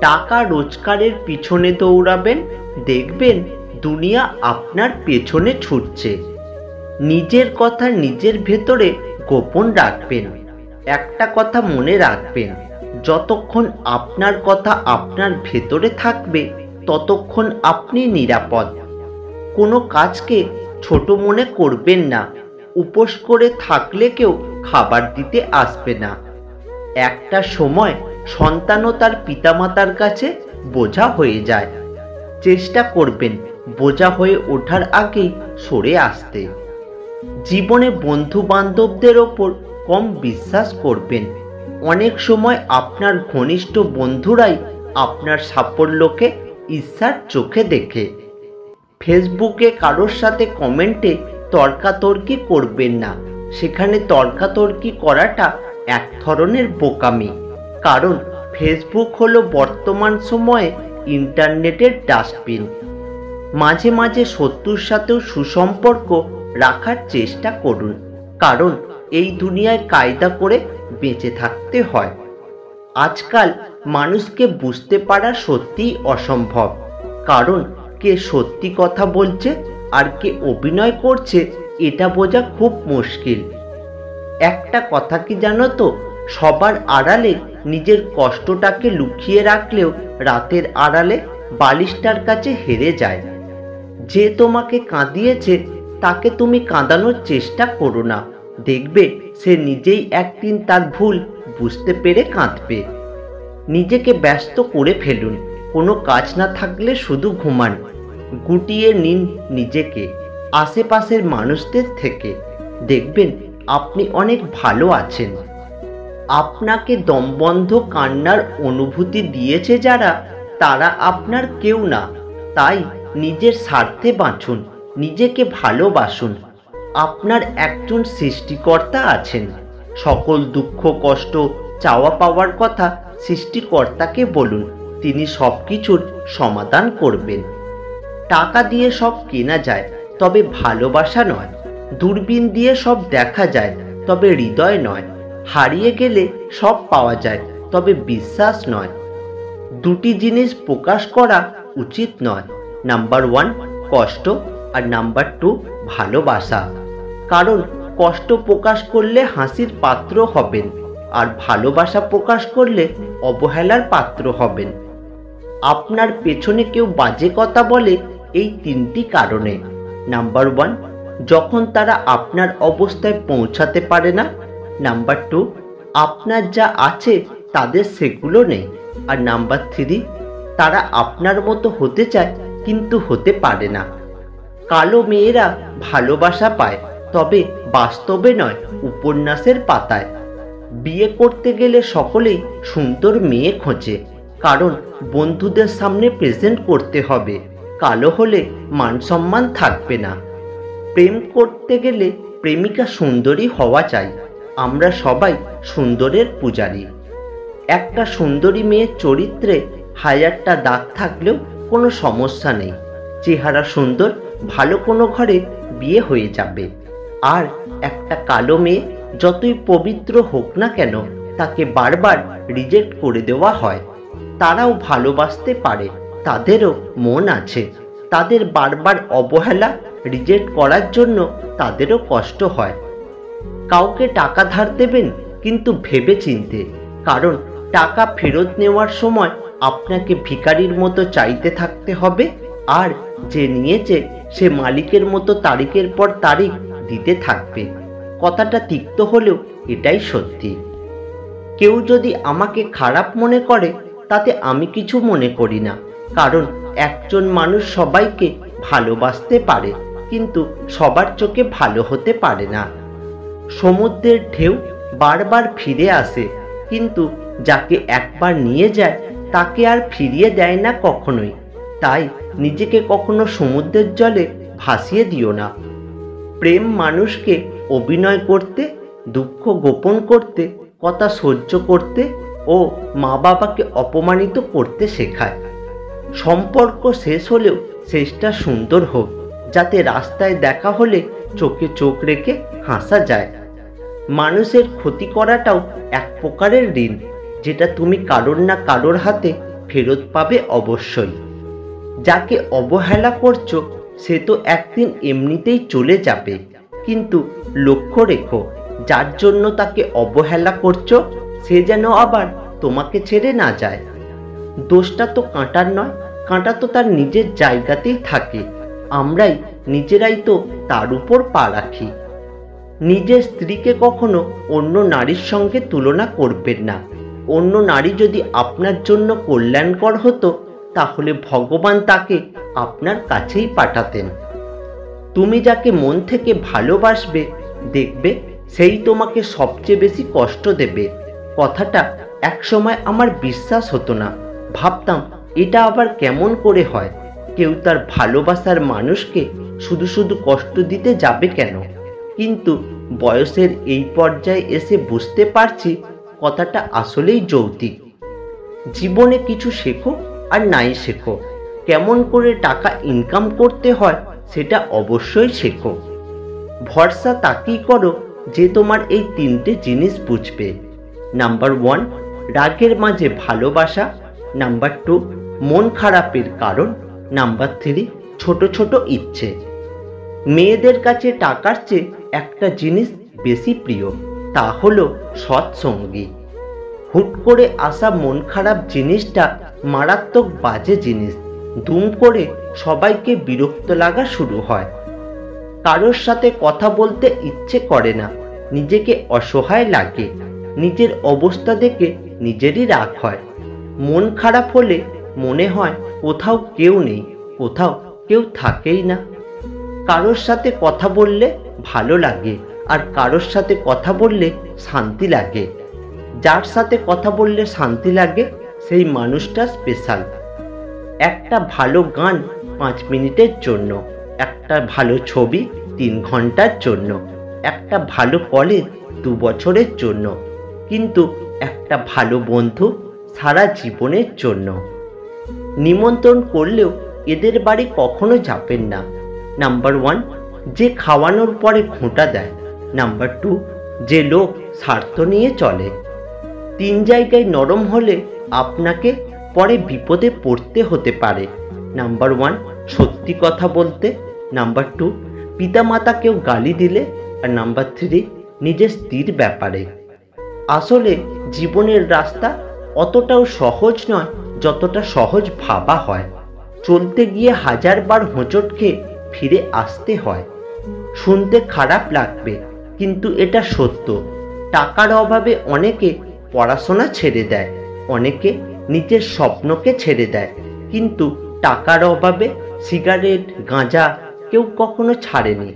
টাকা রোজগারের পিছনে দৌড়াবেন, দেখবেন দুনিয়া আপনার পেছনে ছুটছে। নিজের কথা নিজের ভেতরে গোপন রাখবেন। একটা কথা মনে রাখবেন, যতক্ষণ আপনার কথা আপনার ভেতরে থাকবে ততক্ষণ আপনি নিরাপদ। কোনো কাজকে ছোট মনে করবেন না। উপোস করে থাকলে কেউ খাবার দিতে আসবে না। একটা সময় সন্তানও তার পিতামাতার কাছে বোঝা হয়ে যায়। চেষ্টা করবেন বোঝা হয়ে ওঠার আগেই সরে আসতে। জীবনে বন্ধু বান্ধবদের ওপর কম বিশ্বাস করবেন। অনেক সময় আপনার ঘনিষ্ঠ বন্ধুরাই আপনার সাফল্যকে ঈর্ষার চোখে দেখে। ফেসবুকে কারোর সাথে কমেন্টে তর্কাতর্কি করবেন না। সেখানে তর্কাতর্কি করাটা এক ধরনের বোকামি। কারণ ফেসবুক হলো বর্তমান সময়ে ইন্টারনেটের ডাস্টবিন। মাঝে মাঝে শত্রুর সাথেও সুসম্পর্ক রাখার চেষ্টা করুন, কারণ এই দুনিয়ায় কায়দা করে বেঁচে থাকতে হয়। আজকাল মানুষকে বুঝতে পারা সত্যিই অসম্ভব, কারণ কে সত্যি কথা বলছে আর কে অভিনয় করছে এটা বোঝা খুব মুশকিল। একটা কথা কি জানো তো, সবার আড়ালে নিজের কষ্টটাকে লুকিয়ে রাখলেও রাতের আড়ালে বালিশটার কাছে হেরে যায়। যে তোমাকে কাঁদিয়েছে তাকে তুমি কাঁদানোর চেষ্টা করো না, দেখবে সে নিজেই একদিন তার ভুল বুঝতে পেরে কাঁদবে। নিজেকে ব্যস্ত করে ফেলুন, কোনো কাজ না থাকলে শুধু ঘুমান। গুটিয়ে নিন নিজেকে আশেপাশের মানুষদের থেকে, দেখবেন আপনি অনেক ভালো আছেন। আপনাকে দমবন্ধ কান্নার অনুভূতি দিয়েছে যারা, তারা আপনার কেউ না। তাই নিজের স্বার্থে বাঁচুন, নিজেকে ভালোবাসুন। আপনার একজন সৃষ্টিকর্তা আছেন। সকল দুঃখ কষ্ট চাওয়া পাওয়ার কথা সৃষ্টিকর্তাকে বলুন, তিনি সব কিছুর সমাধান করবেন। টাকা দিয়ে সব কেনা যায়, তবে ভালোবাসা নয়। দূরবীন দিয়ে সব দেখা যায়, তবে হৃদয় নয়। হারিয়ে গেলে সব পাওয়া যায়, তবে বিশ্বাস নয়। দুটি জিনিস প্রকাশ করা উচিত নয়, নাম্বার 1 কষ্ট আর নাম্বার 2 ভালোবাসা। কারণ কষ্ট প্রকাশ করলে হাসির পাত্র হবেন, আর ভালোবাসা প্রকাশ করলে অবহেলার পাত্র হবেন। আপনার পেছনে কেউ বাজে কথা বলে এই 3টি কারণে। নাম্বার 1, যখন তারা আপনার অবস্থায় পৌঁছাতে পারে না। নাম্বার 2, আপনার যা আছে তাদের সেগুলো নেই। আর নাম্বার 3, তারা আপনার মতো হতে চায় কিন্তু হতে পারে না। কালো মেয়েরা ভালোবাসা পায়, তবে বাস্তবে নয়, উপন্যাসের পাতায়। বিয়ে করতে গেলে সকলেই সুন্দর মেয়ে খোঁজে, কারণ বন্ধুদের সামনে প্রেজেন্ট করতে হবে। কালো হলে মান সম্মান থাকবে না। প্রেম করতে গেলে প্রেমিকা সুন্দরী হওয়া চাই। আমরা সবাই সুন্দরের পূজারী। একটা সুন্দরী মেয়ের চরিত্রে 1000টা দাগ থাকলেও কোনো সমস্যা নেই। চেহারা সুন্দর, ভালো কোনো ঘরে বিয়ে হয়ে যাবে। আর একটা কালো মেয়ে যতই পবিত্র হোক না কেন, তাকে বারবার রিজেক্ট করে দেওয়া হয়। তারাও ভালোবাসতে পারে, তাদেরও মন আছে। তাদের বারবার অবহেলা, রিজেক্ট করার জন্য তাদেরও কষ্ট হয়। কাউকে টাকা ধার দেবেন, কিন্তু ভেবে চিনতে, কারণ টাকা ফেরত নেওয়ার সময় আপনাকে ভিখারির মতো চাইতে থাকতে হবে, আর যে নিয়েছে সে মালিকের মতো তারিখের পর তারিখ দিতে থাকবে। কথাটা তিক্ত হলেও এটাই সত্যি। কেউ যদি আমাকে খারাপ মনে করে, তাতে আমি কিছু মনে করি না, কারণ একজন মানুষ সবাইকে ভালোবাসতে পারে, কিন্তু সবার চোখে ভালো হতে পারে না। সমুদ্রের ঢেউ বারবার ফিরে আসে, কিন্তু যাকে একবার নিয়ে যায় তাকে আর ফিরিয়ে দেয় না কখনোই। তাই নিজেকে কখনো সমুদ্রের জলে ভাসিয়ে দিও না। প্রেম মানুষকে অভিনয় করতে, দুঃখ গোপন করতে, কথা সহ্য করতে ও মা বাবাকে অপমানিত করতে শেখায়। সম্পর্ক শেষ হলেও শেষটা সুন্দর হোক, যাতে রাস্তায় দেখা হলে চোখে চোখ রেখে হাসা যায়। মানুষের ক্ষতি করাটাও এক প্রকারের ঋণ, যেটা তুমি কারোর না কারোর হাতে ফেরত পাবে অবশ্যই। যাকে অবহেলা করছো সে তো একদিন এমনিতেই চলে যাবে, কিন্তু লক্ষ্য রেখো যার জন্য তাকে অবহেলা করছো সে যেন আবার তোমাকে ছেড়ে না যায়। দোষটা তো কাঁটার নয়, কাঁটা তো তার নিজের জায়গাতেই থাকে, আমরাই নিজেরাই তো তার উপর পা রাখি। নিজের স্ত্রীকে কখনো অন্য নারীর সঙ্গে তুলনা করবেন না। অন্য নারী যদি আপনার জন্য কল্যাণকর হতো তাহলে ভগবান তাকে আপনার কাছেই পাঠাতেন। তুমি যাকে মন থেকে ভালোবাসবে দেখবে সেই তোমাকে সবচেয়ে বেশি কষ্ট দেবে। কথাটা একসময় আমার বিশ্বাস হতো না, ভাবতাম এটা আবার কেমন করে হয়, কেউ তার ভালোবাসার মানুষকে শুধু শুধু কষ্ট দিতে যাবে কেন। কিন্তু বয়সের এই পর্যায়ে এসে বুঝতে পারছি কথাটা আসলেই যৌক্তিক। জীবনে কিছু শেখো আর নাই শেখো, কেমন করে টাকা ইনকাম করতে হয় সেটা অবশ্যই শেখো। ভরসা তাকেই করো যে তোমার এই তিনটে জিনিস বুঝবে। নাম্বার 1, রাগের মাঝে ভালোবাসা। নাম্বার 2, মন খারাপের কারণ। নাম্বার 3, ছোট ছোট ইচ্ছে। মেয়েদের কাছে টাকার চেয়ে একটা জিনিস বেশি প্রিয়, তা হলো সৎসঙ্গী। হুট করে আসা মন খারাপ জিনিসটা মারাত্মক বাজে জিনিস, দুম করে সবাইকে বিরক্ত লাগা শুরু হয়। কারোর সাথে কথা বলতে ইচ্ছে করে না, নিজেকে অসহায় লাগে, নিজের অবস্থা দেখে নিজেরই রাগ হয়। মন খারাপ হলে মনে হয় কোথাও কেউ নেই, কোথাও কেউ থাকেই না। কারোর সাথে কথা বললে ভালো লাগে আর কারোর সাথে কথা বললে শান্তি লাগে। যার সাথে কথা বললে শান্তি লাগে সেই মানুষটা স্পেশাল। একটা ভালো গান 5 মিনিটের জন্য, একটা ভালো ছবি 3 ঘন্টার জন্য, একটা ভালো কলেজ 2 বছরের জন্য, কিন্তু একটা ভালো বন্ধু সারা জীবনের জন্য। নিমন্ত্রণ করলেও এদের বাড়ি কখনো যাবেন না। নাম্বার 1, যে খাওয়ানোর পরে খোঁটা দেয়। নাম্বার 2, যে লোক স্বার্থ নিয়ে চলে। 3 জায়গায় নরম হলে আপনাকে পরে বিপদে পড়তে হতে পারে। নাম্বার 1, সত্যি কথা বলতে। নাম্বার 2, পিতামাতাকেও গালি দিলে। আর নাম্বার 3, নিজের স্ত্রীর ব্যাপারে। আসলে জীবনের রাস্তা অতটাও সহজ নয় যতটা সহজ ভাবা হয়। চলতে গিয়ে 1000 বার হোঁচট খেয়ে ফিরে আসতে হয়। শুনতে খারাপ লাগবে কিন্তু এটা সত্য। টাকার অভাবে অনেকে পড়াশোনা ছেড়ে দেয়, অনেকে নিজের স্বপ্নকে ছেড়ে দেয়, কিন্তু টাকার অভাবে সিগারেট গাঁজা কেউ কখনো ছাড়েনি।